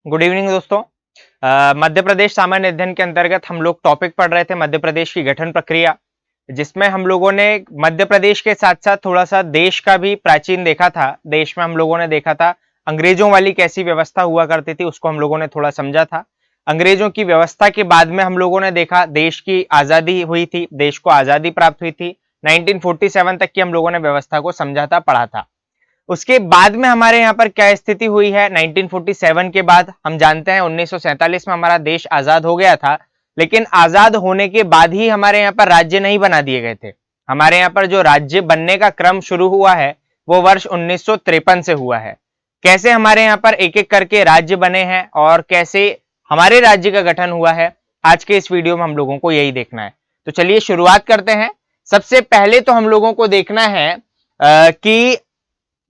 Good evening दोस्तों। मध्य प्रदेश सामान्य अध्ययन के अंतर्गत हम लोग टॉपिक पढ़ रहे थे मध्य प्रदेश की गठन प्रक्रिया, जिसमें हम लोगों ने मध्य प्रदेश के साथ साथ थोड़ा सा देश का भी प्राचीन देखा था। देश में हम लोगों ने देखा था अंग्रेजों वाली कैसी व्यवस्था हुआ करती थी, उसको हम लोगों ने थोड़ा समझा था। अंग्रेजों की व्यवस्था के बाद में हम लोगों ने देखा देश की आजादी हुई थी, देश को आजादी प्राप्त हुई थी। 1947 तक की हम लोगों ने व्यवस्था को समझा था, पढ़ा था। उसके बाद में हमारे यहाँ पर क्या स्थिति हुई है 1947 के बाद, हम जानते हैं 1947 में हमारा देश आजाद हो गया था, लेकिन आजाद होने के बाद ही हमारे यहाँ पर राज्य नहीं बना दिए गए थे। हमारे यहाँ पर जो राज्य बनने का क्रम शुरू हुआ है वो वर्ष 1953 से हुआ है। कैसे हमारे यहाँ पर एक एक करके राज्य बने हैं और कैसे हमारे राज्य का गठन हुआ है, आज के इस वीडियो में हम लोगों को यही देखना है। तो चलिए शुरुआत करते हैं। सबसे पहले तो हम लोगों को देखना है कि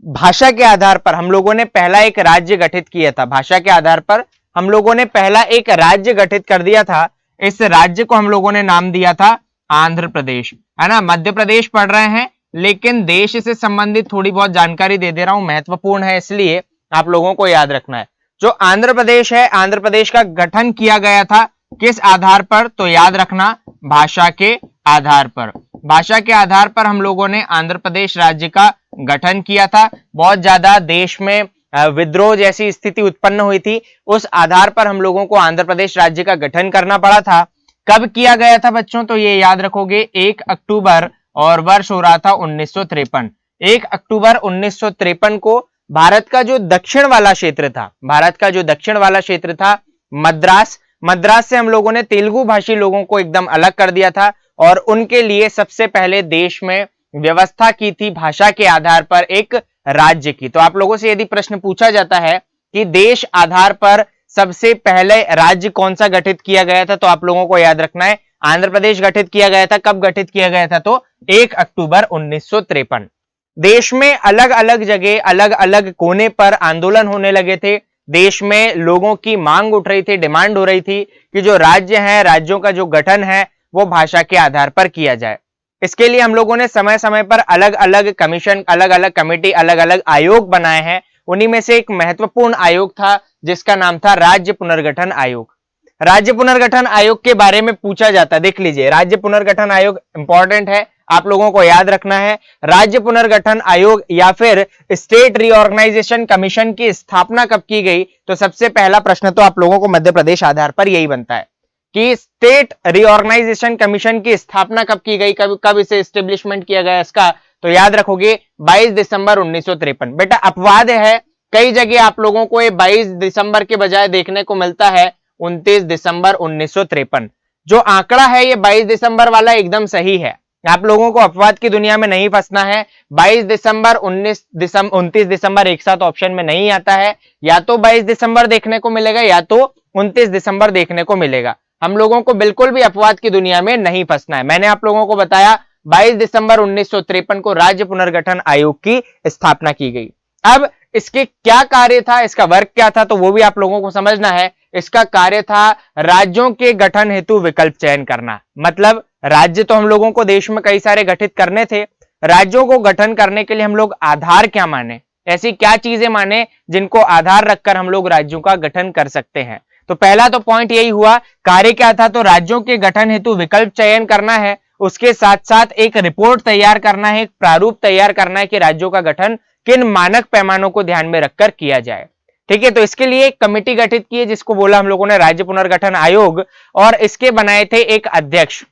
भाषा के आधार पर हम लोगों ने पहला एक राज्य गठित किया था। भाषा के आधार पर हम लोगों ने पहला एक राज्य गठित कर दिया था। इस राज्य को हम लोगों ने नाम दिया था आंध्र प्रदेश, है ना। मध्य प्रदेश पढ़ रहे हैं, लेकिन देश से संबंधित थोड़ी बहुत जानकारी दे दे रहा हूं, महत्वपूर्ण है इसलिए आप लोगों को याद रखना है। जो आंध्र प्रदेश है, आंध्र प्रदेश का गठन किया गया था किस आधार पर, तो याद रखना भाषा के आधार पर। भाषा के आधार पर हम लोगों ने आंध्र प्रदेश राज्य का गठन किया था। बहुत ज्यादा देश में विद्रोह जैसी स्थिति उत्पन्न हुई थी, उस आधार पर हम लोगों को आंध्र प्रदेश राज्य का गठन करना पड़ा था। कब किया गया था बच्चों, तो ये याद रखोगे 1 अक्टूबर, और वर्ष हो रहा था 1953। 1 अक्टूबर 1953 को भारत का जो दक्षिण वाला क्षेत्र था, भारत का जो दक्षिण वाला क्षेत्र था मद्रास से हम लोगों ने तेलुगु भाषी लोगों को एकदम अलग कर दिया था और उनके लिए सबसे पहले देश में व्यवस्था की थी भाषा के आधार पर एक राज्य की। तो आप लोगों से यदि प्रश्न पूछा जाता है कि देश आधार पर सबसे पहले राज्य कौन सा गठित किया गया था, तो आप लोगों को याद रखना है आंध्र प्रदेश गठित किया गया था। कब गठित किया गया था, तो 1 अक्टूबर 1953। देश में अलग अलग जगह अलग अलग कोने पर आंदोलन होने लगे थे। देश में लोगों की मांग उठ रही थी, डिमांड हो रही थी कि जो राज्य है, राज्यों का जो गठन है वो भाषा के आधार पर किया जाए। इसके लिए हम लोगों ने समय समय पर अलग अलग कमीशन, अलग अलग कमेटी, अलग अलग आयोग बनाए हैं। उन्हीं में से एक महत्वपूर्ण आयोग था जिसका नाम था राज्य पुनर्गठन आयोग। राज्य पुनर्गठन आयोग के बारे में पूछा जाता है, देख लीजिए, राज्य पुनर्गठन आयोग इंपॉर्टेंट है, आप लोगों को याद रखना है। राज्य पुनर्गठन आयोग या फिर स्टेट रीऑर्गेनाइजेशन कमीशन की स्थापना कब की गई, तो सबसे पहला प्रश्न तो आप लोगों को मध्य प्रदेश आधार पर यही बनता है कि स्टेट रीऑर्गेनाइजेशन कमीशन की स्थापना कब की गई, कब इसे एस्टेब्लिशमेंट किया गया इसका, तो याद रखोगे 22 दिसंबर 1953। बेटा अपवाद है, कई जगह आप लोगों को ये 22 दिसंबर के बजाय देखने को मिलता है 29 दिसंबर 1953। जो आंकड़ा है ये 22 दिसंबर वाला एकदम सही है, आप लोगों को अपवाद की दुनिया में नहीं फंसना है। 22 दिसंबर 29 दिसंबर एक साथ ऑप्शन में नहीं आता है, या तो 22 दिसंबर देखने को मिलेगा या तो 29 दिसंबर देखने को मिलेगा। हम लोगों को बिल्कुल भी अपवाद की दुनिया में नहीं फंसना है। मैंने आप लोगों को बताया 22 दिसंबर 1953 को राज्य पुनर्गठन आयोग की स्थापना की गई। अब इसके क्या कार्य था, इसका वर्क क्या था, तो वो भी आप लोगों को समझना है। इसका कार्य था राज्यों के गठन हेतु विकल्प चयन करना। मतलब राज्य तो हम लोगों को देश में कई सारे गठित करने थे, राज्यों को गठन करने के लिए हम लोग आधार क्या माने, ऐसी क्या चीजें माने जिनको आधार रखकर हम लोग राज्यों का गठन कर सकते हैं। तो पहला तो पॉइंट यही हुआ, कार्य क्या था, तो राज्यों के गठन हेतु विकल्प चयन करना है। उसके साथ साथ एक रिपोर्ट तैयार करना है, एक प्रारूप तैयार करना है कि राज्यों का गठन किन मानक पैमानों को ध्यान में रखकर किया जाए। ठीक है, तो इसके लिए एक कमेटी गठित की है जिसको बोला हम लोगों ने राज्य पुनर्गठन आयोग, और इसके बनाए थे एक अध्यक्ष।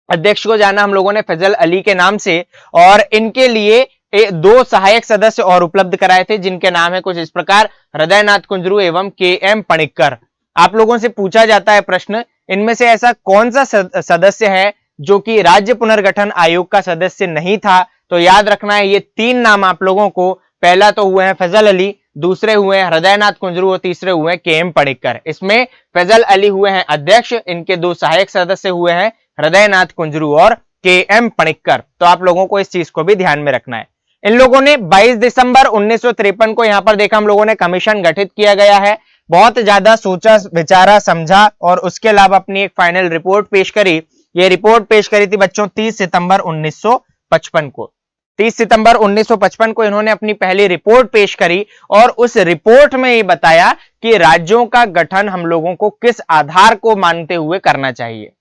अध्यक्ष को जाना हम लोगों ने फैजल अली के नाम से, और इनके लिए 2 सहायक सदस्य और उपलब्ध कराए थे जिनके नाम है कुछ इस प्रकार, हृदयनाथ कुंजरू एवं के.एम. पणिक्कर। आप लोगों से पूछा जाता है प्रश्न, इनमें से ऐसा कौन सा सदस्य है जो कि राज्य पुनर्गठन आयोग का सदस्य नहीं था, तो याद रखना है ये 3 नाम आप लोगों को, पहला तो हुए हैं फैजल अली, दूसरे हुए हैं हृदयनाथ कुंजरू और तीसरे हुए हैं के.एम. पणिक्कर। इसमें फैजल अली हुए हैं अध्यक्ष, इनके 2 सहायक सदस्य हुए हैं हृदयनाथ कुंजरू और के.एम. पणिक्कर। तो आप लोगों को इस चीज को भी ध्यान में रखना है। इन लोगों ने 22 दिसंबर 1953 को यहां पर देखा हम लोगों ने कमीशन गठित किया गया है। बहुत ज्यादा सोचा विचारा समझा और उसके अलावा अपनी एक फाइनल रिपोर्ट पेश करी। ये रिपोर्ट पेश करी थी बच्चों 30 सितंबर 1955 को। 30 सितंबर 1955 को इन्होंने अपनी पहली रिपोर्ट पेश करी और उस रिपोर्ट में ये बताया कि राज्यों का गठन हम लोगों को किस आधार को मानते हुए करना चाहिए।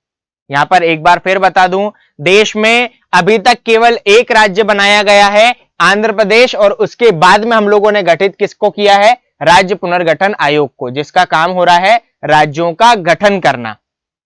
यहां पर एक बार फिर बता दूं, देश में अभी तक केवल एक राज्य बनाया गया है, आंध्र प्रदेश, और उसके बाद में हम लोगों ने गठित किसको किया है? राज्य पुनर्गठन आयोग को, जिसका काम हो रहा है राज्यों का गठन करना।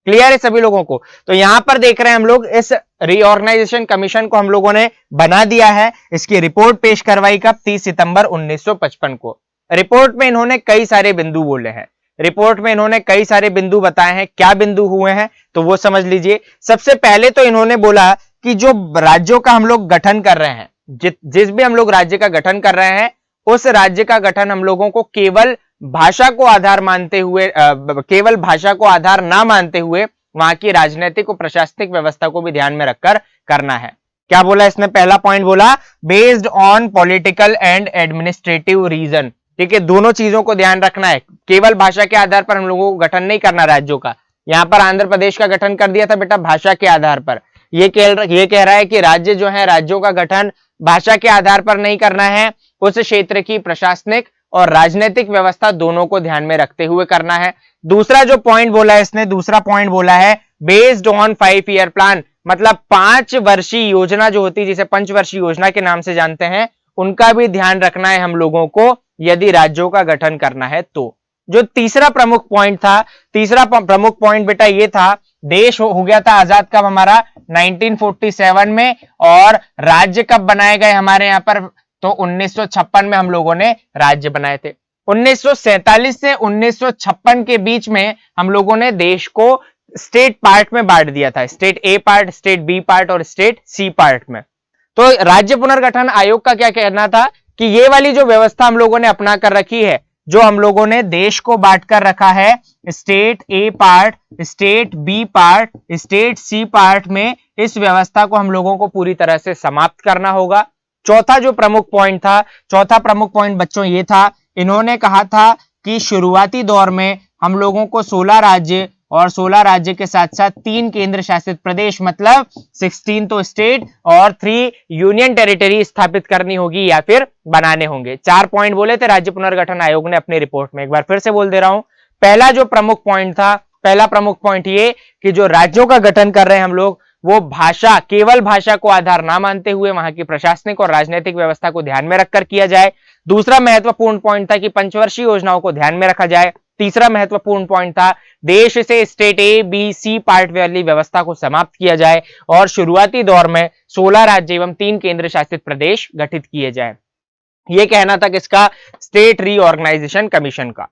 क्लियर है सभी लोगों को? तो यहां पर देख रहे हैं हम लोग इस रीऑर्गेनाइजेशन कमीशन को हम लोगों ने बना दिया है। इसकी रिपोर्ट पेश करवाई कब? 30 सितंबर 1955 को। रिपोर्ट में इन्होंने कई सारे बिंदु बोले हैं, रिपोर्ट में इन्होंने कई सारे बिंदु बताए हैं। क्या बिंदु हुए हैं तो वो समझ लीजिए। सबसे पहले तो इन्होंने बोला कि जो राज्यों का हम लोग गठन कर रहे हैं, जिस भी हम लोग राज्य का गठन कर रहे हैं, उस राज्य का गठन हम लोगों को केवल भाषा को आधार मानते हुए, केवल भाषा को आधार ना मानते हुए वहां की राजनीतिक और प्रशासनिक व्यवस्था को भी ध्यान में रखकर करना है। क्या बोला इसने? पहला पॉइंट बोला based on political and administrative reason. ठीक है, दोनों चीजों को ध्यान रखना है। केवल भाषा के आधार पर हम लोगों को गठन नहीं करना राज्यों का। यहां पर आंध्र प्रदेश का गठन कर दिया था बेटा भाषा के आधार पर। ये कह रहा है कि राज्य जो है, राज्यों का गठन भाषा के आधार पर नहीं करना है, उस क्षेत्र की प्रशासनिक और राजनीतिक व्यवस्था दोनों को ध्यान में रखते हुए करना है। दूसरा जो पॉइंट बोला है इसने, दूसरा पॉइंट बोला है बेस्ड ऑन 5 ईयर प्लान, मतलब 5 वर्षीय योजना जो होती है, जिसे पंचवर्षीय योजना के नाम से जानते हैं, उनका भी ध्यान रखना है हम लोगों को यदि राज्यों का गठन करना है तो। जो तीसरा प्रमुख पॉइंट था, तीसरा प्रमुख पॉइंट बेटा ये था, देश हो गया था आजाद कब हमारा? 1947 में, और राज्य कब बनाए गए हमारे यहां पर? तो 1956 में हम लोगों ने राज्य बनाए थे। 1947 से 1956 के बीच में हम लोगों ने देश को स्टेट पार्ट में बांट दिया था, state A part, state B part और स्टेट सी पार्ट में। तो राज्य पुनर्गठन आयोग का क्या कहना था कि ये वाली जो व्यवस्था हम लोगों ने अपना कर रखी है, जो हम लोगों ने देश को बांट कर रखा है state A part, state B part, state C part में, इस व्यवस्था को हम लोगों को पूरी तरह से समाप्त करना होगा। चौथा जो प्रमुख पॉइंट था, चौथा प्रमुख पॉइंट बच्चों ये था, इन्होंने कहा था कि शुरुआती दौर में हम लोगों को 16 राज्य और 16 राज्य के साथ साथ 3 केंद्र शासित प्रदेश, मतलब 16 तो स्टेट और 3 यूनियन टेरिटरी स्थापित करनी होगी या फिर बनाने होंगे। 4 पॉइंट बोले थे राज्य पुनर्गठन आयोग ने अपनी रिपोर्ट में। एक बार फिर से बोल दे रहा हूं, पहला जो प्रमुख पॉइंट था, पहला प्रमुख पॉइंट ये कि जो राज्यों का गठन कर रहे हैं हम लोग, वो भाषा, केवल भाषा को आधार ना मानते हुए वहां की प्रशासनिक और राजनीतिक व्यवस्था को ध्यान में रखकर किया जाए। दूसरा महत्वपूर्ण पॉइंट था कि पंचवर्षीय योजनाओं को ध्यान में रखा जाए। तीसरा महत्वपूर्ण पॉइंट था देश से state A B C part वाली व्यवस्था को समाप्त किया जाए और शुरुआती दौर में 16 राज्य एवं 3 केंद्र शासित प्रदेश गठित किए जाए। यह कहना था किसका? स्टेट रीऑर्गेनाइजेशन कमीशन का।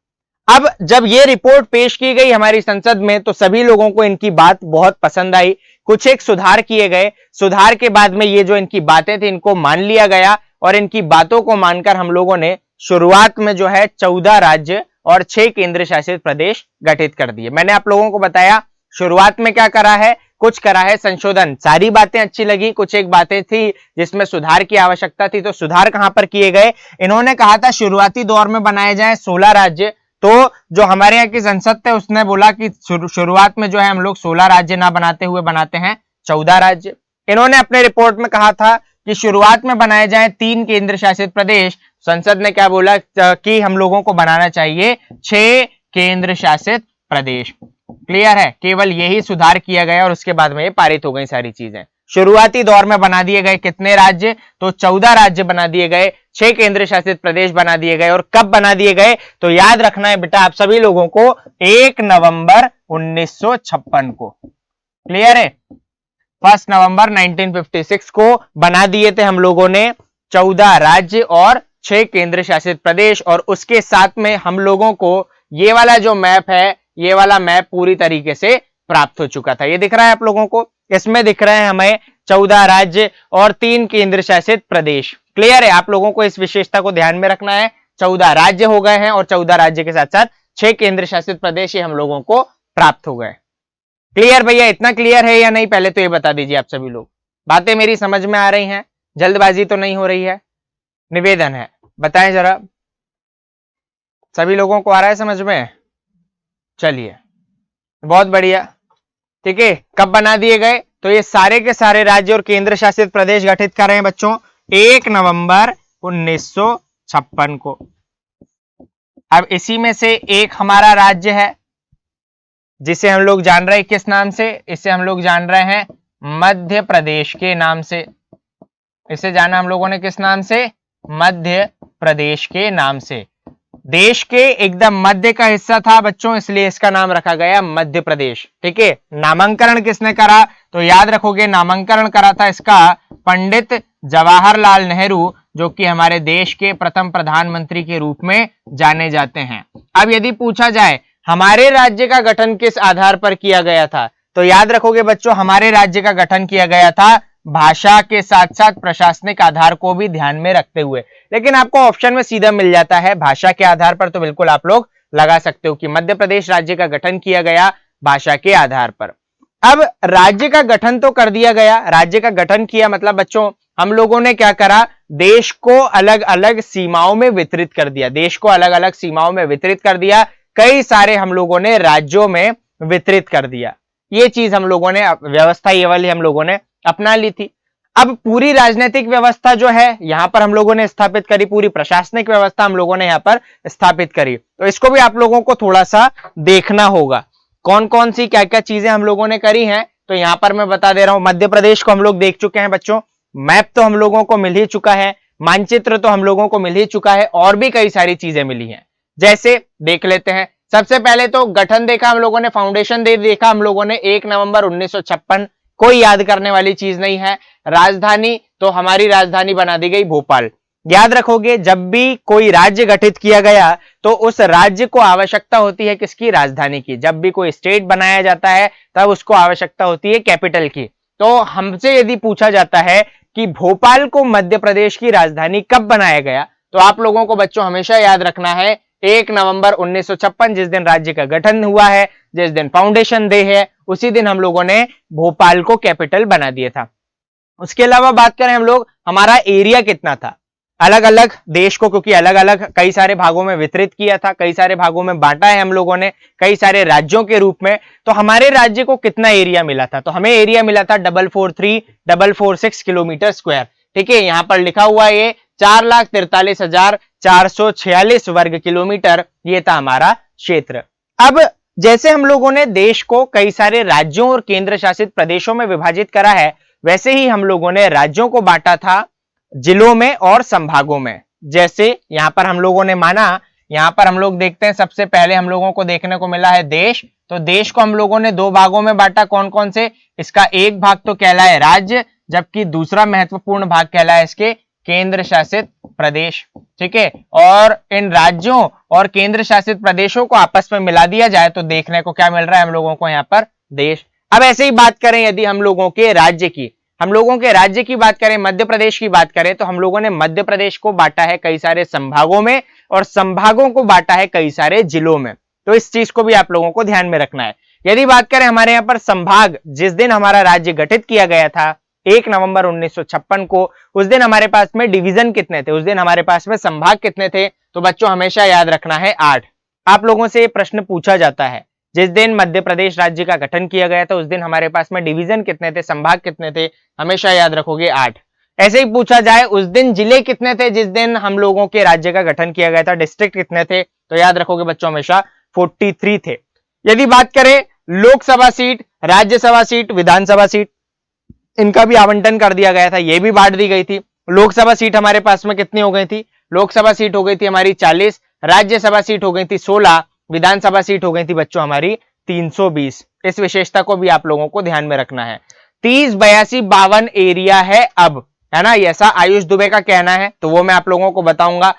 अब जब ये रिपोर्ट पेश की गई हमारी संसद में तो सभी लोगों को इनकी बात बहुत पसंद आई। कुछ एक सुधार किए गए, सुधार के बाद में ये जो इनकी बातें थी इनको मान लिया गया और इनकी बातों को मानकर हम लोगों ने शुरुआत में जो है 14 राज्य और 6 केंद्र शासित प्रदेश गठित कर दिए। मैंने आप लोगों को बताया शुरुआत में क्या करा है, कुछ करा है संशोधन। सारी बातें अच्छी लगी, कुछ एक बातें थी जिसमें सुधार की आवश्यकता थी। तो सुधार कहां पर किए गए? इन्होंने कहा था शुरुआती दौर में बनाए जाए 16 राज्य। तो जो हमारे यहाँ की संसद थे उसने बोला कि शुरुआत में जो है हम लोग 16 राज्य ना बनाते हुए बनाते हैं 14 राज्य। इन्होंने अपने रिपोर्ट में कहा था कि शुरुआत में बनाए जाए 3 केंद्र शासित प्रदेश। संसद ने क्या बोला कि हम लोगों को बनाना चाहिए 6 केंद्र शासित प्रदेश। क्लियर है? केवल यही सुधार किया गया और उसके बाद में ये पारित हो गई सारी चीजें। शुरुआती दौर में बना दिए गए कितने राज्य? तो 14 राज्य बना दिए गए, 6 केंद्र शासित प्रदेश बना दिए गए। और कब बना दिए गए? तो याद रखना है बेटा आप सभी लोगों को, 1 नवंबर 1956 को। क्लियर है? 1 नवंबर 1956 को बना दिए थे हम लोगों ने 14 राज्य और 6 केंद्र शासित प्रदेश। और उसके साथ में हम लोगों को ये वाला जो मैप है, ये वाला मैप पूरी तरीके से प्राप्त हो चुका था। ये दिख रहा है आप लोगों को? इसमें दिख रहे हैं हमें 14 राज्य और 3 केंद्र शासित प्रदेश। क्लियर है? आप लोगों को इस विशेषता को ध्यान में रखना है। 14 राज्य हो गए हैं और 14 राज्य के साथ साथ 6 केंद्र शासित प्रदेश ये हम लोगों को प्राप्त हो गए। क्लियर भैया? इतना क्लियर है या नहीं? पहले तो ये बता दीजिए आप सभी लोग, बातें मेरी समझ में आ रही हैं? जल्दबाजी तो नहीं हो रही है? निवेदन है, बताएं जरा, सभी लोगों को आ रहा है समझ में? चलिए, बहुत बढ़िया। ठीक है, कब बना दिए गए? तो ये सारे के सारे राज्य और केंद्र शासित प्रदेश गठित कर रहे हैं बच्चों 1 नवंबर 1956 को। अब इसी में से एक हमारा राज्य है जिसे हम लोग जान रहे हैं किस नाम से, इसे हम लोग जान रहे हैं मध्य प्रदेश के नाम से। इसे जाना हम लोगों ने किस नाम से, मध्य प्रदेश के नाम से। देश के एकदम मध्य का हिस्सा था बच्चों, इसलिए इसका नाम रखा गया मध्य प्रदेश। ठीक है, नामांकन किसने करा, तो याद रखोगे नामांकन करा था इसका पंडित जवाहरलाल नेहरू, जो कि हमारे देश के प्रथम प्रधानमंत्री के रूप में जाने जाते हैं। अब यदि पूछा जाए हमारे राज्य का गठन किस आधार पर किया गया था, तो याद रखोगे बच्चों हमारे राज्य का गठन किया गया था भाषा के साथ साथ प्रशासनिक आधार को भी ध्यान में रखते हुए। लेकिन आपको ऑप्शन में सीधा मिल जाता है भाषा के आधार पर, तो बिल्कुल आप लोग लगा सकते हो कि मध्य प्रदेश राज्य का गठन किया गया भाषा के आधार पर। अब राज्य का गठन तो कर दिया गया, राज्य का गठन किया मतलब बच्चों हम लोगों ने क्या करा, देश को अलग अलग सीमाओं में वितरित कर दिया, देश को अलग अलग सीमाओं में वितरित कर दिया, कई सारे हम लोगों ने राज्यों में वितरित कर दिया। ये चीज हम लोगों ने, व्यवस्था ये वाली हम लोगों ने अपना ली थी। अब पूरी राजनीतिक व्यवस्था जो है यहां पर हम लोगों ने स्थापित करी, पूरी प्रशासनिक व्यवस्था हम लोगों ने यहां पर स्थापित करी। तो इसको भी आप लोगों को थोड़ा सा देखना होगा, कौन कौन सी क्या क्या चीजें हम लोगों ने करी हैं। तो यहां पर मैं बता दे रहा हूं, मध्य प्रदेश को हम लोग देख चुके हैं बच्चों, मैप तो हम लोगों को मिल ही चुका है, मानचित्र तो हम लोगों को मिल ही चुका है, और भी कई सारी चीजें मिली हैं। जैसे देख लेते हैं, सबसे पहले तो गठन देखा हम लोगों ने, फाउंडेशन डे देखा हम लोगों ने 1 नवंबर 1956, कोई याद करने वाली चीज नहीं है। राजधानी तो हमारी राजधानी बना दी गई भोपाल। याद रखोगे जब भी कोई राज्य गठित किया गया तो उस राज्य को आवश्यकता होती है किसकी, राजधानी की। जब भी कोई स्टेट बनाया जाता है तब उसको आवश्यकता होती है कैपिटल की। तो हमसे यदि पूछा जाता है कि भोपाल को मध्य प्रदेश की राजधानी कब बनाया गया, तो आप लोगों को बच्चों हमेशा याद रखना है 1 नवंबर 1956, जिस दिन राज्य का गठन हुआ है, जिस दिन फाउंडेशन डे है, उसी दिन हम लोगों ने भोपाल को कैपिटल बना दिया था। उसके अलावा बात करें हम लोग, हमारा एरिया कितना था, अलग अलग देश को क्योंकि अलग अलग कई सारे भागों में वितरित किया था, कई सारे भागों में बांटा है हम लोगों ने, कई सारे राज्यों के रूप में। तो हमारे राज्य को कितना एरिया मिला था, तो हमें एरिया मिला था 443,446 किलोमीटर स्क्वायर। ठीक है, यहां पर लिखा हुआ ये 4,43,446 वर्ग किलोमीटर, ये था हमारा क्षेत्र। अब जैसे हम लोगों ने देश को कई सारे राज्यों और केंद्र शासित प्रदेशों में विभाजित करा है, वैसे ही हम लोगों ने राज्यों को बांटा था जिलों में और संभागों में। जैसे यहां पर हम लोगों ने माना, यहां पर हम लोग देखते हैं सबसे पहले हम लोगों को देखने को मिला है देश। तो देश को हम लोगों ने 2 भागों में बांटा, कौन कौन से, इसका एक भाग तो कहलाए राज्य, जबकि दूसरा महत्वपूर्ण भाग कहलाए इसके केंद्र शासित प्रदेश। ठीक है, और इन राज्यों और केंद्र शासित प्रदेशों को आपस में मिला दिया जाए तो देखने को क्या मिल रहा है हम लोगों को यहाँ पर, देश। अब ऐसे ही बात करें यदि हम लोगों के राज्य की, हम लोगों के राज्य की बात करें, मध्य प्रदेश की बात करें, तो हम लोगों ने मध्य प्रदेश को बांटा है कई सारे संभागों में और संभागों को बांटा है कई सारे जिलों में। तो इस चीज को भी आप लोगों को ध्यान में रखना है। यदि बात करें हमारे यहाँ पर संभाग, जिस दिन हमारा राज्य गठित किया गया था 1 नवंबर 1956 को, उस दिन हमारे पास में डिवीजन कितने थे, उस दिन हमारे पास में संभाग कितने थे, तो बच्चों हमेशा याद रखना है 8। आप लोगों से ये प्रश्न पूछा जाता है, जिस दिन मध्य प्रदेश राज्य का गठन किया गया था उस दिन हमारे पास में डिवीजन कितने थे, संभाग कितने थे, हमेशा याद रखोगे 8। ऐसे ही पूछा जाए उस दिन जिले कितने थे, जिस दिन हम लोगों के राज्य का गठन किया गया था, डिस्ट्रिक्ट कितने थे, तो याद रखोगे बच्चों हमेशा 43 थे। यदि बात करें लोकसभा सीट, राज्यसभा सीट, विधानसभा सीट, इनका भी आवंटन कर दिया गया था, ये भी बांट दी गई थी। लोकसभा सीट हमारे पास में कितनी हो गई थी, लोकसभा सीट हो गई थी हमारी 40, राज्यसभा सीट हो गई थी 16, विधानसभा सीट हो गई थी बच्चों हमारी 320। इस विशेषता को भी आप लोगों को ध्यान में रखना है। 30, 82, 52 एरिया है अब, है ना, ऐसा आयुष दुबे का कहना है, तो वो मैं आप लोगों को बताऊंगा।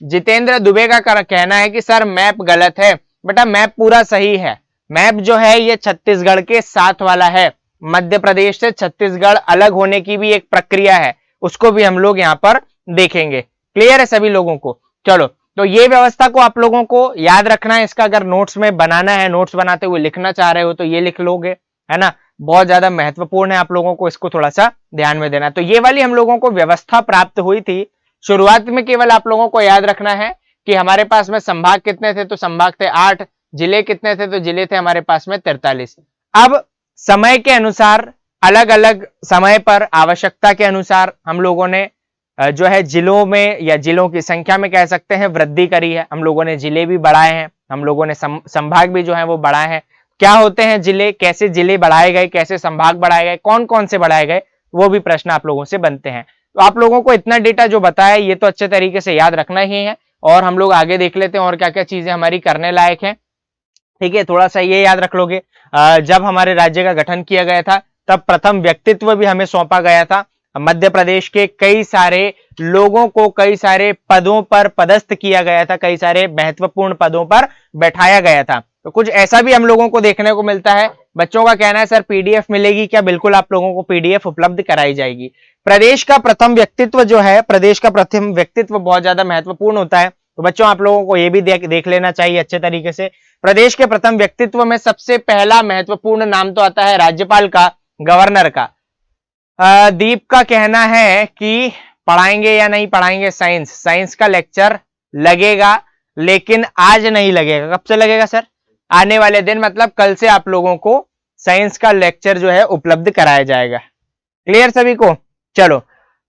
जितेंद्र दुबे का कहना है कि सर मैप गलत है। बेटा मैप पूरा सही है, मैप जो है ये छत्तीसगढ़ के साथ वाला है, मध्य प्रदेश से छत्तीसगढ़ अलग होने की भी एक प्रक्रिया है, उसको भी हम लोग यहाँ पर देखेंगे। क्लियर है सभी लोगों को, चलो तो ये व्यवस्था को आप लोगों को याद रखना है। इसका अगर नोट्स में बनाना है, नोट्स बनाते हुए लिखना चाह रहे हो तो ये लिख लोगे, है ना, बहुत ज्यादा महत्वपूर्ण है, आप लोगों को इसको थोड़ा सा ध्यान में देना। तो ये वाली हम लोगों को व्यवस्था प्राप्त हुई थी। शुरुआत में केवल आप लोगों को याद रखना है कि हमारे पास में संभाग कितने थे, तो संभाग थे 8, जिले कितने थे, तो जिले थे हमारे पास में 43। अब समय के अनुसार अलग अलग समय पर आवश्यकता के अनुसार हम लोगों ने जो है जिलों में या जिलों की संख्या में कह सकते हैं वृद्धि करी है। हम लोगों ने जिले भी बढ़ाए हैं, हम लोगों ने संभाग भी जो है वो बढ़ाए हैं। क्या होते हैं जिले, कैसे जिले बढ़ाए गए, कैसे संभाग बढ़ाए गए, कौन कौन से बढ़ाए गए, वो भी प्रश्न आप लोगों से बनते हैं। तो आप लोगों को इतना डेटा जो बताया ये तो अच्छे तरीके से याद रखना ही है, और हम लोग आगे देख लेते हैं और क्या क्या चीजें हमारी करने लायक है। ठीक है, थोड़ा सा ये याद रख लोगे, जब हमारे राज्य का गठन किया गया था तब प्रथम व्यक्तित्व भी हमें सौंपा गया था। मध्य प्रदेश के कई सारे लोगों को कई सारे पदों पर पदस्थ किया गया था, कई सारे महत्वपूर्ण पदों पर बैठाया गया था। तो कुछ ऐसा भी हम लोगों को देखने को मिलता है। बच्चों का कहना है सर पीडीएफ मिलेगी क्या? बिल्कुल आप लोगों को पीडीएफ उपलब्ध कराई जाएगी। प्रदेश का प्रथम व्यक्तित्व जो है, प्रदेश का प्रथम व्यक्तित्व बहुत ज्यादा महत्वपूर्ण होता है, तो बच्चों आप लोगों को यह भी देख लेना चाहिए अच्छे तरीके से। प्रदेश के प्रथम व्यक्तित्व में सबसे पहला महत्वपूर्ण नाम तो आता है राज्यपाल का, गवर्नर का। दीप का कहना है कि पढ़ाएंगे या नहीं पढ़ाएंगे साइंस, साइंस का लेक्चर लगेगा लेकिन आज नहीं लगेगा। कब से लगेगा सर? आने वाले दिन, मतलब कल से आप लोगों को साइंस का लेक्चर जो है उपलब्ध कराया जाएगा। क्लियर सभी को? चलो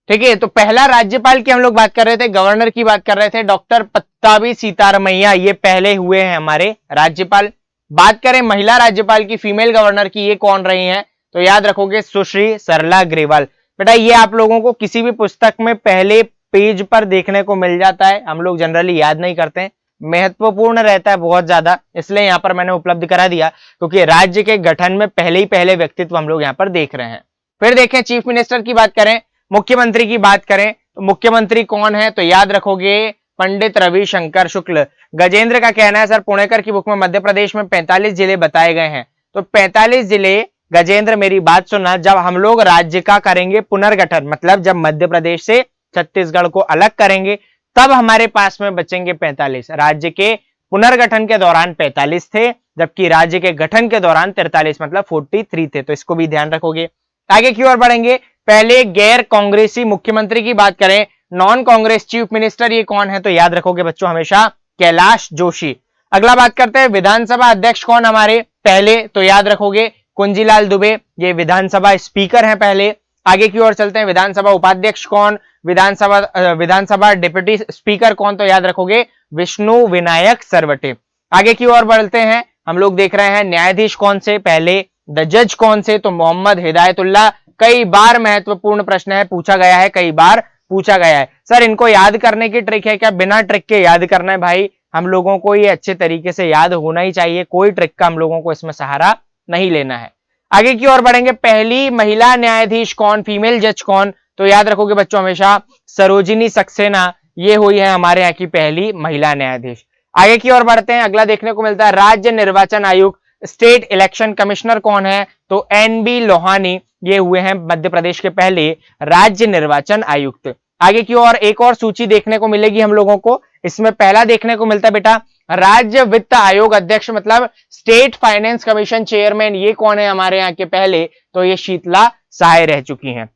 ठीक है, तो पहला राज्यपाल की हम लोग बात कर रहे थे, गवर्नर की बात कर रहे थे, डॉक्टर पट्टाभी सीतारमैया, ये पहले हुए हैं हमारे राज्यपाल। बात करें महिला राज्यपाल की, फीमेल गवर्नर की, ये कौन रही हैं? तो याद रखोगे सुश्री सरला ग्रेवाल। बेटा ये आप लोगों को किसी भी पुस्तक में पहले पेज पर देखने को मिल जाता है, हम लोग जनरली याद नहीं करते हैं, महत्वपूर्ण रहता है बहुत ज्यादा, इसलिए यहां पर मैंने उपलब्ध करा दिया, क्योंकि राज्य के गठन में पहले ही पहले व्यक्तित्व हम लोग यहां पर देख रहे हैं। फिर देखें चीफ मिनिस्टर की बात करें, मुख्यमंत्री की बात करें, तो मुख्यमंत्री कौन है? तो याद रखोगे पंडित रविशंकर शुक्ल। गजेंद्र का कहना है सर पुणेकर की बुक में मध्य प्रदेश में 45 जिले बताए गए हैं, तो 45 जिले, गजेंद्र मेरी बात सुनना, जब हम लोग राज्य का करेंगे पुनर्गठन, मतलब जब मध्य प्रदेश से छत्तीसगढ़ को अलग करेंगे तब हमारे पास में बचेंगे 45। राज्य के पुनर्गठन के दौरान 45 थे, जबकि राज्य के गठन के दौरान 43 मतलब 43 थे, तो इसको भी ध्यान रखोगे। आगे की ओर बढ़ेंगे, पहले गैर कांग्रेसी मुख्यमंत्री की बात करें, नॉन कांग्रेस चीफ मिनिस्टर, ये कौन है? तो याद रखोगे बच्चों हमेशा कैलाश जोशी। अगला बात करते हैं विधानसभा अध्यक्ष कौन हमारे पहले? तो याद रखोगे कुंजीलाल दुबे, ये विधानसभा स्पीकर हैं पहले। आगे की ओर चलते हैं, विधानसभा उपाध्यक्ष कौन? विधानसभा डिप्टी स्पीकर कौन? तो याद रखोगे विष्णु विनायक सरवटे। आगे की ओर बढ़ते हैं, हम लोग देख रहे हैं न्यायाधीश कौन से पहले, द जज कौन से? तो मोहम्मद हिदायतुल्लाह। कई बार महत्वपूर्ण प्रश्न है, पूछा गया है, कई बार पूछा गया है। सर इनको याद करने की ट्रिक है क्या? बिना ट्रिक के याद करना है भाई, हम लोगों को ये अच्छे तरीके से याद होना ही चाहिए, कोई ट्रिक का हम लोगों को इसमें सहारा नहीं लेना है। आगे की ओर बढ़ेंगे, पहली महिला न्यायाधीश कौन, फीमेल जज कौन? तो याद रखोगे बच्चों हमेशा सरोजिनी सक्सेना, ये हुई है हमारे यहाँ की पहली महिला न्यायाधीश। आगे की ओर बढ़ते हैं, अगला देखने को मिलता है राज्य निर्वाचन आयुक्त, स्टेट इलेक्शन कमिश्नर कौन है? तो एनबी लोहानी, ये हुए हैं मध्य प्रदेश के पहले राज्य निर्वाचन आयुक्त। आगे की ओर एक और सूची देखने को मिलेगी हम लोगों को, इसमें पहला देखने को मिलता है बेटा राज्य वित्त आयोग अध्यक्ष, मतलब स्टेट फाइनेंस कमीशन चेयरमैन, ये कौन है हमारे यहाँ के पहले? तो ये शीतला सहाय रह चुकी हैं।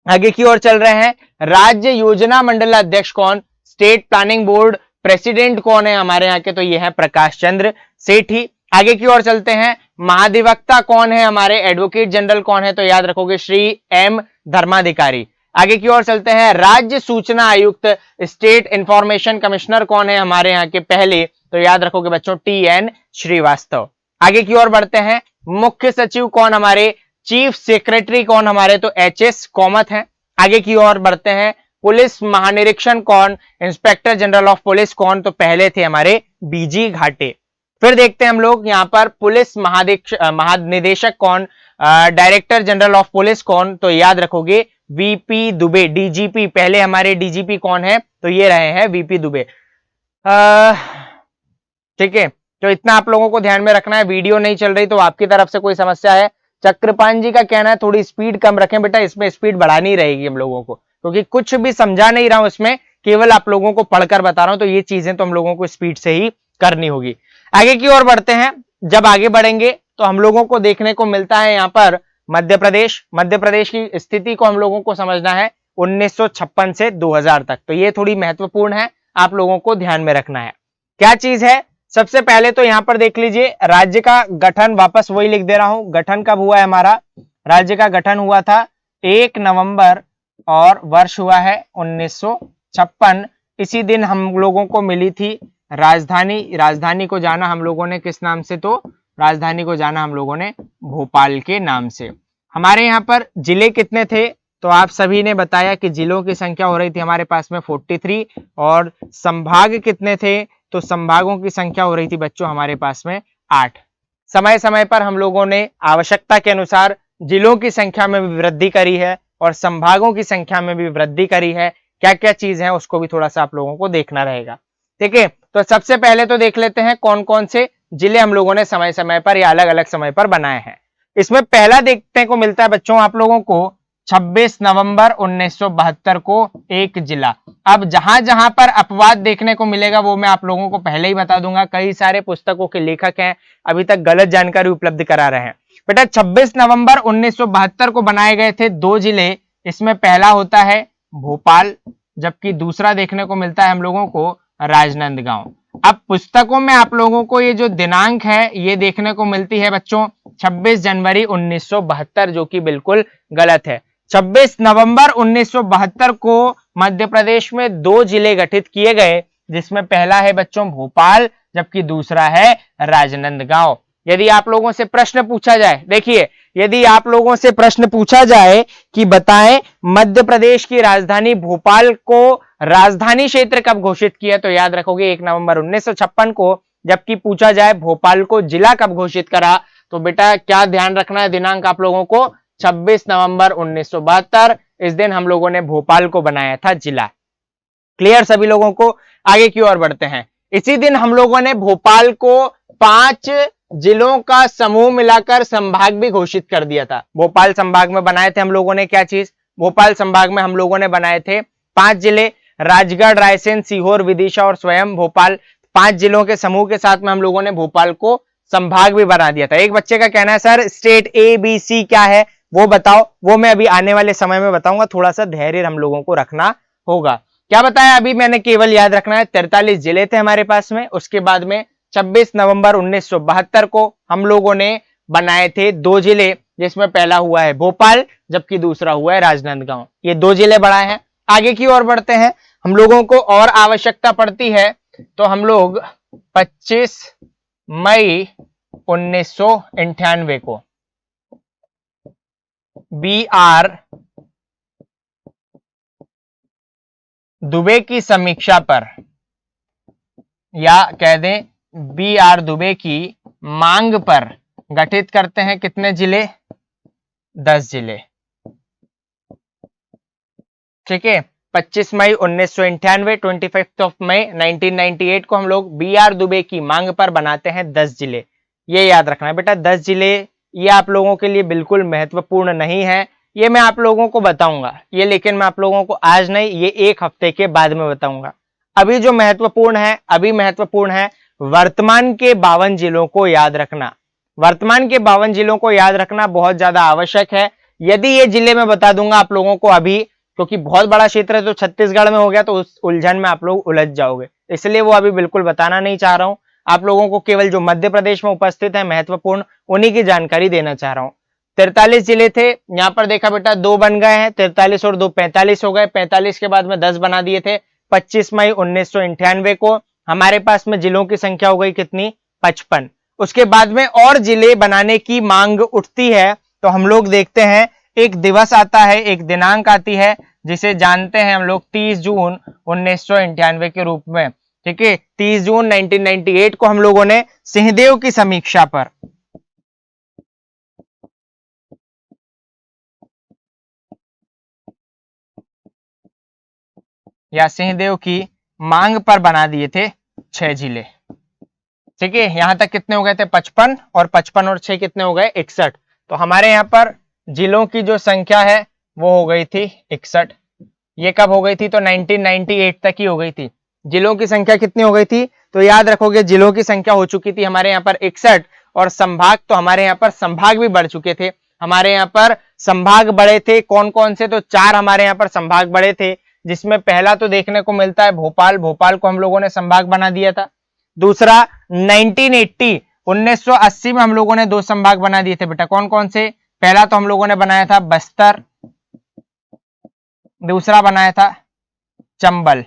आगे की ओर चल रहे हैं, राज्य योजना मंडल अध्यक्ष कौन? स्टेट प्लानिंग बोर्ड प्रेसिडेंट कौन है हमारे यहाँ के? तो ये है प्रकाश चंद्र सेठी। आगे की ओर चलते हैं, महाधिवक्ता कौन है हमारे? एडवोकेट जनरल कौन है? तो याद रखोगे श्री एम धर्माधिकारी। आगे की ओर चलते हैं, राज्य सूचना आयुक्त, स्टेट इंफॉर्मेशन कमिश्नर कौन है हमारे यहाँ के पहले? तो याद रखोगे बच्चों टी.एन. श्रीवास्तव। आगे की ओर बढ़ते हैं, मुख्य सचिव कौन हमारे? चीफ सेक्रेटरी कौन हमारे? तो एच.एस. कामत है। आगे की ओर बढ़ते हैं, पुलिस महानिरीक्षण कौन? इंस्पेक्टर जनरल ऑफ पुलिस कौन? तो पहले थे हमारे बीजी घाटे। फिर देखते हैं हम लोग यहाँ पर पुलिस महानिदेशक कौन? डायरेक्टर जनरल ऑफ पुलिस कौन? तो याद रखोगे वीपी दुबे। डीजीपी, पहले हमारे डीजीपी कौन है? तो ये रहे हैं वीपी दुबे। ठीक है, तो इतना आप लोगों को ध्यान में रखना है। वीडियो नहीं चल रही तो आपकी तरफ से कोई समस्या है? चक्रपाल जी का कहना है थोड़ी स्पीड कम रखें बेटा, इसमें स्पीड बढ़ानी रहेगी हम लोगों को, क्योंकि कुछ भी समझा नहीं रहा हूं इसमें, केवल आप लोगों को पढ़कर बता रहा हूं, तो ये चीजें तो हम लोगों को स्पीड से ही करनी होगी। आगे की ओर बढ़ते हैं, जब आगे बढ़ेंगे तो हम लोगों को देखने को मिलता है यहाँ पर मध्य प्रदेश की स्थिति को हम लोगों को समझना है 1956 से 2000 तक, तो ये थोड़ी महत्वपूर्ण है, आप लोगों को ध्यान में रखना है। क्या चीज है? सबसे पहले तो यहां पर देख लीजिए राज्य का गठन, वापस वही लिख दे रहा हूं, गठन कब हुआ है हमारा? राज्य का गठन हुआ था 1 नवंबर और वर्ष हुआ है 1956। इसी दिन हम लोगों को मिली थी राजधानी। राजधानी को जाना हम लोगों ने किस नाम से? तो राजधानी को जाना हम लोगों ने भोपाल के नाम से। हमारे यहाँ पर जिले कितने थे? तो आप सभी ने बताया कि जिलों की संख्या हो रही थी हमारे पास में 43 और संभाग कितने थे? तो संभागों की संख्या हो रही थी बच्चों हमारे पास में 8। समय समय पर हम लोगों ने आवश्यकता के अनुसार जिलों की संख्या में भी वृद्धि करी है और संभागों की संख्या में भी वृद्धि करी है। क्या क्या चीज है उसको भी थोड़ा सा आप लोगों को देखना रहेगा। ठीक है, तो सबसे पहले तो देख लेते हैं कौन कौन से जिले हम लोगों ने समय समय पर या अलग अलग समय पर बनाए हैं। इसमें पहला देखने को मिलता है बच्चों आप लोगों को 26 नवंबर 1972 को एक जिला। अब जहां जहां पर अपवाद देखने को मिलेगा वो मैं आप लोगों को पहले ही बता दूंगा। कई सारे पुस्तकों के लेखक हैं अभी तक गलत जानकारी उपलब्ध करा रहे हैं। बेटा 26 नवंबर 1972 को बनाए गए थे 2 जिले। इसमें पहला होता है भोपाल, जबकि दूसरा देखने को मिलता है हम लोगों को राजनांदगांव। अब पुस्तकों में आप लोगों को ये जो दिनांक है ये देखने को मिलती है बच्चों 26 जनवरी 1972, जो कि बिल्कुल गलत है। 26 नवंबर 1972 को मध्य प्रदेश में 2 जिले गठित किए गए, जिसमें पहला है बच्चों भोपाल, जबकि दूसरा है राजनांदगांव। यदि आप लोगों से प्रश्न पूछा जाए, देखिए यदि आप लोगों से प्रश्न पूछा जाए कि बताएं मध्य प्रदेश की राजधानी भोपाल को राजधानी क्षेत्र कब घोषित किया, तो याद रखोगे 1 नवंबर 1956 को। जबकि पूछा जाए भोपाल को जिला कब घोषित करा, तो बेटा क्या ध्यान रखना है दिनांक आप लोगों को 26 नवंबर 1972। इस दिन हम लोगों ने भोपाल को बनाया था जिला। क्लियर सभी लोगों को? आगे की ओर बढ़ते हैं। इसी दिन हम लोगों ने भोपाल को 5 जिलों का समूह मिलाकर संभाग भी घोषित कर दिया था। भोपाल संभाग में बनाए थे हम लोगों ने क्या चीज? भोपाल संभाग में हम लोगों ने बनाए थे 5 जिले, राजगढ़, रायसेन, सीहोर, विदिशा और स्वयं भोपाल। 5 जिलों के समूह के साथ में हम लोगों ने भोपाल को संभाग भी बना दिया था। एक बच्चे का कहना है सर स्टेट ABC क्या है वो बताओ। वो मैं अभी आने वाले समय में बताऊंगा, थोड़ा सा धैर्य हम लोगों को रखना होगा। क्या बताया अभी मैंने? केवल याद रखना है 43 जिले थे हमारे पास में। उसके बाद में 26 नवंबर 1972 को हम लोगों ने बनाए थे 2 जिले, जिसमें पहला हुआ है भोपाल, जबकि दूसरा हुआ है राजनांदगांव। ये 2 जिले बढ़ाए हैं। आगे की ओर बढ़ते हैं। हम लोगों को और आवश्यकता पड़ती है तो हम लोग 25 मई 1998 को BR दुबे की समीक्षा पर, या कह दें BR दुबे की मांग पर गठित करते हैं कितने जिले? 10 जिले। ठीक है, 25 मई 1998, 25 मई 1998 को हम लोग BR दुबे की मांग पर बनाते हैं 10 जिले। ये याद रखना है बेटा 10 जिले। ये आप लोगों के लिए बिल्कुल महत्वपूर्ण नहीं है, ये मैं आप लोगों को बताऊंगा ये, लेकिन मैं आप लोगों को आज नहीं, ये 1 हफ्ते के बाद में बताऊंगा। अभी जो महत्वपूर्ण है, अभी महत्वपूर्ण है वर्तमान के 52 जिलों को याद रखना। वर्तमान के 52 जिलों को याद रखना बहुत ज्यादा आवश्यक है। यदि ये जिले मैं बता दूंगा आप लोगों को अभी, क्योंकि बहुत बड़ा क्षेत्र है तो छत्तीसगढ़ में हो गया तो उस उलझन में आप लोग उलझ जाओगे, इसलिए वो अभी बिल्कुल बताना नहीं चाह रहा हूं। आप लोगों को केवल जो मध्य प्रदेश में उपस्थित है महत्वपूर्ण उन्हीं की जानकारी देना चाह रहा हूं। 43 जिले थे, यहां पर देखा बेटा 2 बन गए हैं, 43 और 2 45 हो गए। 45 के बाद में 10 बना दिए थे। 25 मई 1998 को हमारे पास में जिलों की संख्या हो गई कितनी? 55। उसके बाद में और जिले बनाने की मांग उठती है तो हम लोग देखते हैं एक दिवस आता है, एक दिनांक आती है जिसे जानते हैं हम लोग 30 जून 1998 के रूप में। ठीक है, 30 जून 1998 को हम लोगों ने सिंहदेव की समीक्षा पर, या सिंहदेव की मांग पर बना दिए थे 6 जिले। ठीक है, यहां तक कितने हो गए थे? 55, और 55 और 6 कितने हो गए? 61। तो हमारे यहां पर जिलों की जो संख्या है वो हो गई थी 61। ये कब हो गई थी? तो 1998 तक ही हो गई थी। जिलों की संख्या कितनी हो गई थी? तो याद रखोगे जिलों की संख्या हो चुकी थी हमारे यहाँ पर 61, और संभाग तो हमारे यहाँ पर संभाग भी बढ़ चुके थे। हमारे यहाँ पर संभाग बढ़े थे कौन कौन से? तो 4 हमारे यहाँ पर संभाग बढ़े थे, जिसमें पहला तो देखने को मिलता है भोपाल। भोपाल को हम लोगों ने संभाग बना दिया था। दूसरा 1980 में हम लोगों ने 2 संभाग बना दिए थे बेटा। कौन कौन से? पहला तो हम लोगों ने बनाया था बस्तर, दूसरा बनाया था चंबल।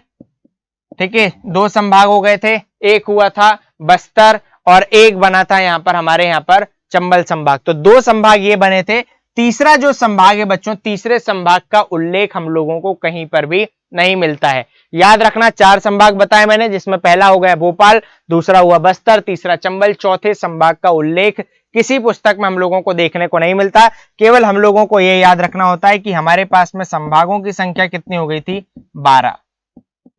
ठीक है, दो संभाग हो गए थे, एक हुआ था बस्तर और एक बना था यहां पर हमारे यहां पर चंबल संभाग। तो दो संभाग ये बने थे। तीसरा जो संभाग है बच्चों, तीसरे संभाग का उल्लेख हम लोगों को कहीं पर भी नहीं मिलता है। याद रखना, चार संभाग बताए मैंने, जिसमें पहला हो गया भोपाल, दूसरा हुआ बस्तर, तीसरा चंबल, चौथे संभाग का उल्लेख किसी पुस्तक में हम लोगों को देखने को नहीं मिलता। केवल हम लोगों को यह याद रखना होता है कि हमारे पास में संभागों की संख्या कितनी हो गई थी, 12।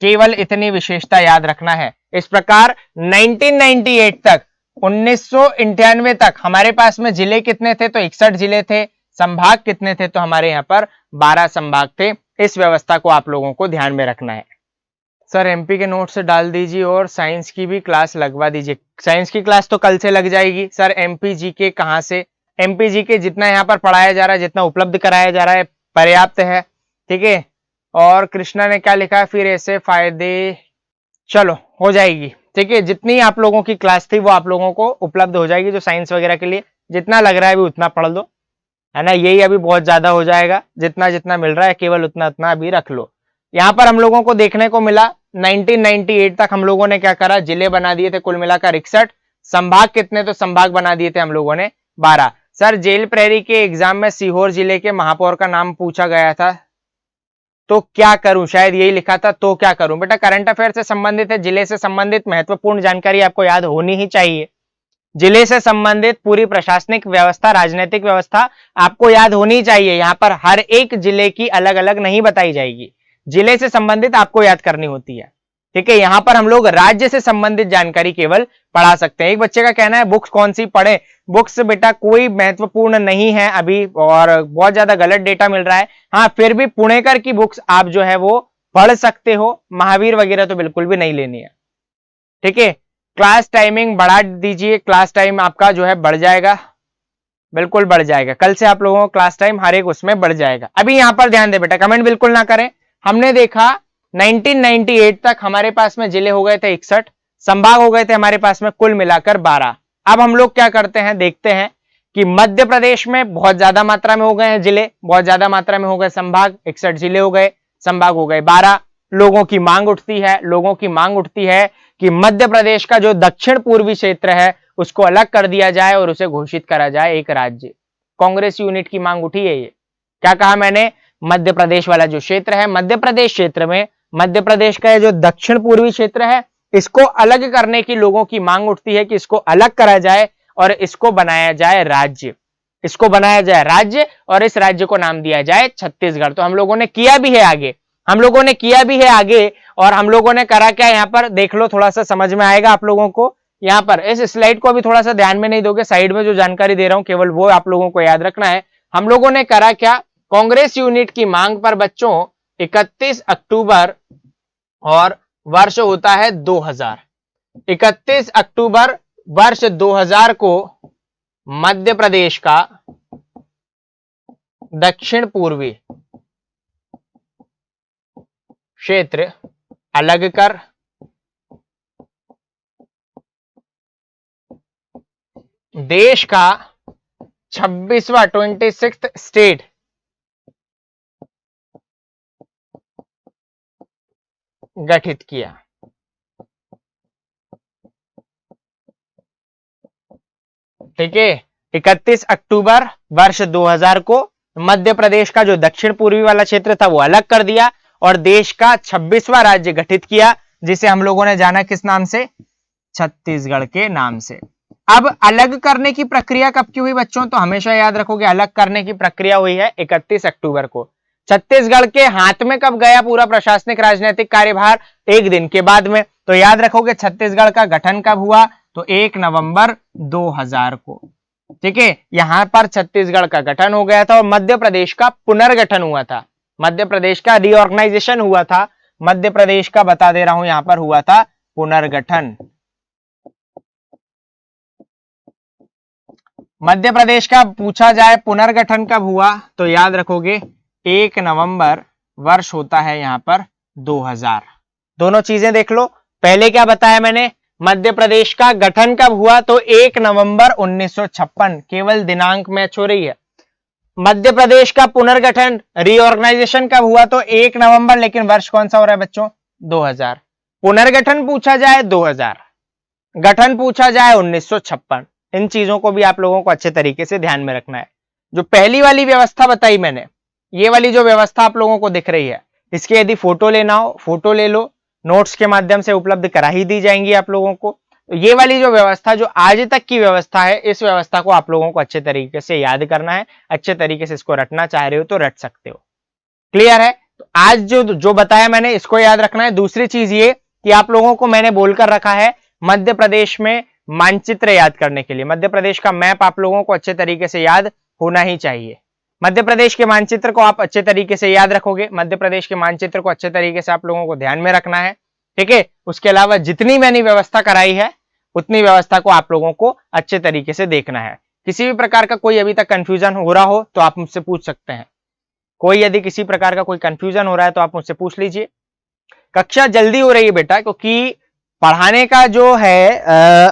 केवल इतनी विशेषता याद रखना है। इस प्रकार 1998 तक, 1998 तक हमारे पास में जिले कितने थे, तो 61 जिले थे। संभाग कितने थे, तो हमारे यहाँ पर 12 संभाग थे। इस व्यवस्था को आप लोगों को ध्यान में रखना है। सर एमपी के नोट्स डाल दीजिए और साइंस की भी क्लास लगवा दीजिए। साइंस की क्लास तो कल से लग जाएगी सर। एमपी जीके कहाँ से, एमपी जीके जितना यहाँ पर पढ़ाया जा रहा है, जितना उपलब्ध कराया जा रहा है, पर्याप्त है। ठीक है, और कृष्णा ने क्या लिखा है, फिर ऐसे फायदे, चलो हो जाएगी। ठीक है, जितनी आप लोगों की क्लास थी वो आप लोगों को उपलब्ध हो जाएगी। जो साइंस वगैरह के लिए जितना लग रहा है अभी उतना पढ़ लो, है ना। यही अभी बहुत ज्यादा हो जाएगा, जितना जितना मिल रहा है केवल उतना उतना अभी रख लो। यहाँ पर हम लोगों को देखने को मिला 1998 तक हम लोगों ने क्या करा, जिले बना दिए थे कुल मिलाकर 61। संभाग कितने, तो संभाग बना दिए थे हम लोगों ने 12। सर जेल प्रहरी के एग्जाम में सीहोर जिले के महापौर का नाम पूछा गया था, तो क्या करूं, शायद यही लिखा था, तो क्या करूं। बेटा करंट अफेयर से संबंधित है, जिले से संबंधित महत्वपूर्ण जानकारी आपको याद होनी ही चाहिए। जिले से संबंधित पूरी प्रशासनिक व्यवस्था, राजनीतिक व्यवस्था आपको याद होनी चाहिए। यहां पर हर एक जिले की अलग अलग नहीं बताई जाएगी, जिले से संबंधित आपको याद करनी होती है। ठीक है, यहां पर हम लोग राज्य से संबंधित जानकारी केवल पढ़ा सकते हैं। एक बच्चे का कहना है बुक्स कौन सी पढ़े। बुक्स बेटा कोई महत्वपूर्ण नहीं है अभी, और बहुत ज्यादा गलत डेटा मिल रहा है। हाँ, फिर भी पुणेकर की बुक्स आप जो है वो पढ़ सकते हो, महावीर वगैरह तो बिल्कुल भी नहीं लेनी है। ठीक है, क्लास टाइमिंग बढ़ा दीजिए, क्लास टाइम आपका जो है बढ़ जाएगा, बिल्कुल बढ़ जाएगा। कल से आप लोगों को क्लास टाइम हर एक उसमें बढ़ जाएगा। अभी यहां पर ध्यान दे बेटा, कमेंट बिल्कुल ना करें। हमने देखा 1998 तक हमारे पास में जिले हो गए थे 61, संभाग हो गए थे हमारे पास में कुल मिलाकर 12। अब हम लोग क्या करते हैं, देखते हैं कि मध्य प्रदेश में बहुत ज्यादा मात्रा में हो गए हैं जिले, बहुत ज्यादा मात्रा में हो गए संभाग, 61 जिले हो गए, संभाग हो गए 12। लोगों की मांग उठती है, लोगों की मांग उठती है कि मध्य प्रदेश का जो दक्षिण पूर्वी क्षेत्र है उसको अलग कर दिया जाए और उसे घोषित करा जाए एक राज्य। कांग्रेस यूनिट की मांग उठी है। ये क्या कहा मैंने, मध्य प्रदेश वाला जो क्षेत्र है, मध्य प्रदेश क्षेत्र में मध्य प्रदेश का जो दक्षिण पूर्वी क्षेत्र है, इसको अलग करने की लोगों की मांग उठती है कि इसको अलग करा जाए और इसको बनाया जाए राज्य। इसको बनाया जाए राज्य और इस राज्य को नाम दिया जाए छत्तीसगढ़। तो हम लोगों ने किया भी है आगे, हम लोगों ने किया भी है आगे। और हम लोगों ने करा क्या, यहां पर देख लो, थोड़ा सा समझ में आएगा आप लोगों को। यहां पर इस स्लाइड को अभी थोड़ा सा ध्यान में नहीं दोगे, साइड में जो जानकारी दे रहा हूं केवल वो आप लोगों को याद रखना है। हम लोगों ने करा क्या, कांग्रेस यूनिट की मांग पर बच्चों 31 अक्टूबर और वर्ष होता है 2000, 31 अक्टूबर वर्ष 2000 को मध्य प्रदेश का दक्षिण पूर्वी क्षेत्र अलग कर देश का 26वां 26th स्टेट गठित किया। ठीक है, 31 अक्टूबर वर्ष 2000 को मध्य प्रदेश का जो दक्षिण पूर्वी वाला क्षेत्र था वो अलग कर दिया और देश का 26वां राज्य गठित किया, जिसे हम लोगों ने जाना किस नाम से, छत्तीसगढ़ के नाम से। अब अलग करने की प्रक्रिया कब की हुई बच्चों, तो हमेशा याद रखोगे अलग करने की प्रक्रिया हुई है 31 अक्टूबर को। छत्तीसगढ़ के हाथ में कब गया पूरा प्रशासनिक राजनीतिक कार्यभार, एक दिन के बाद में। तो याद रखोगे छत्तीसगढ़ का गठन कब हुआ, तो 1 नवंबर 2000 को। ठीक है, यहां पर छत्तीसगढ़ का गठन हो गया था और मध्य प्रदेश का पुनर्गठन हुआ था, मध्य प्रदेश का रीऑर्गेनाइजेशन हुआ था। मध्य प्रदेश का बता दे रहा हूं, यहां पर हुआ था पुनर्गठन। मध्य प्रदेश का पूछा जाए पुनर्गठन कब हुआ, तो याद रखोगे 1 नवंबर वर्ष होता है यहां पर 2000। दोनों चीजें देख लो, पहले क्या बताया मैंने, मध्य प्रदेश का गठन कब हुआ, तो 1 नवंबर 1956, केवल दिनांक मैच हो रही है। मध्य प्रदेश का पुनर्गठन रीऑर्गेनाइजेशन कब हुआ? तो 1 नवंबर, लेकिन वर्ष कौन सा हो रहा है बच्चों? 2000। पुनर्गठन पूछा जाए 2000, गठन पूछा जाए 1956। इन चीजों को भी आप लोगों को अच्छे तरीके से ध्यान में रखना है। जो पहली वाली व्यवस्था बताई मैंने, ये वाली जो व्यवस्था आप लोगों को दिख रही है, इसके यदि फोटो लेना हो फोटो ले लो, नोट्स के माध्यम से उपलब्ध करा ही दी जाएंगी आप लोगों को। तो ये वाली जो व्यवस्था जो आज तक की व्यवस्था है, इस व्यवस्था को आप लोगों को अच्छे तरीके से याद करना है, अच्छे तरीके से इसको रटना चाह रहे हो तो रट सकते हो। क्लियर है? तो आज जो बताया मैंने इसको याद रखना है। दूसरी चीज ये कि आप लोगों को मैंने बोलकर रखा है मध्य प्रदेश में मानचित्र याद करने के लिए। मध्य प्रदेश का मैप आप लोगों को अच्छे तरीके से याद होना ही चाहिए। मध्य प्रदेश के मानचित्र को आप अच्छे तरीके से याद रखोगे, मध्य प्रदेश के मानचित्र को अच्छे तरीके से आप लोगों को ध्यान में रखना है, ठीक है। उसके अलावा जितनी मैंने व्यवस्था कराई है उतनी व्यवस्था को आप लोगों को अच्छे तरीके से देखना है। किसी भी प्रकार का कोई अभी तक कंफ्यूजन हो रहा हो तो आप मुझसे पूछ सकते हैं। कोई यदि किसी प्रकार का कोई कंफ्यूजन हो रहा है तो आप मुझसे पूछ लीजिए। कक्षा जल्दी हो रही है बेटा, क्योंकि पढ़ाने का जो है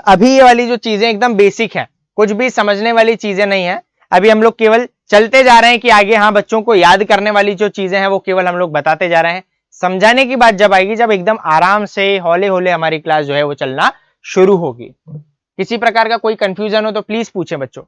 अभी ये वाली जो चीजें एकदम बेसिक है, कुछ भी समझने वाली चीजें नहीं है। अभी हम लोग केवल चलते जा रहे हैं कि आगे हाँ बच्चों को याद करने वाली जो चीजें हैं वो केवल हम लोग बताते जा रहे हैं। समझाने की बात जब आएगी, जब एकदम आराम से हौले हौले हमारी क्लास जो है वो चलना शुरू होगी। किसी प्रकार का कोई कंफ्यूजन हो तो प्लीज पूछें बच्चों।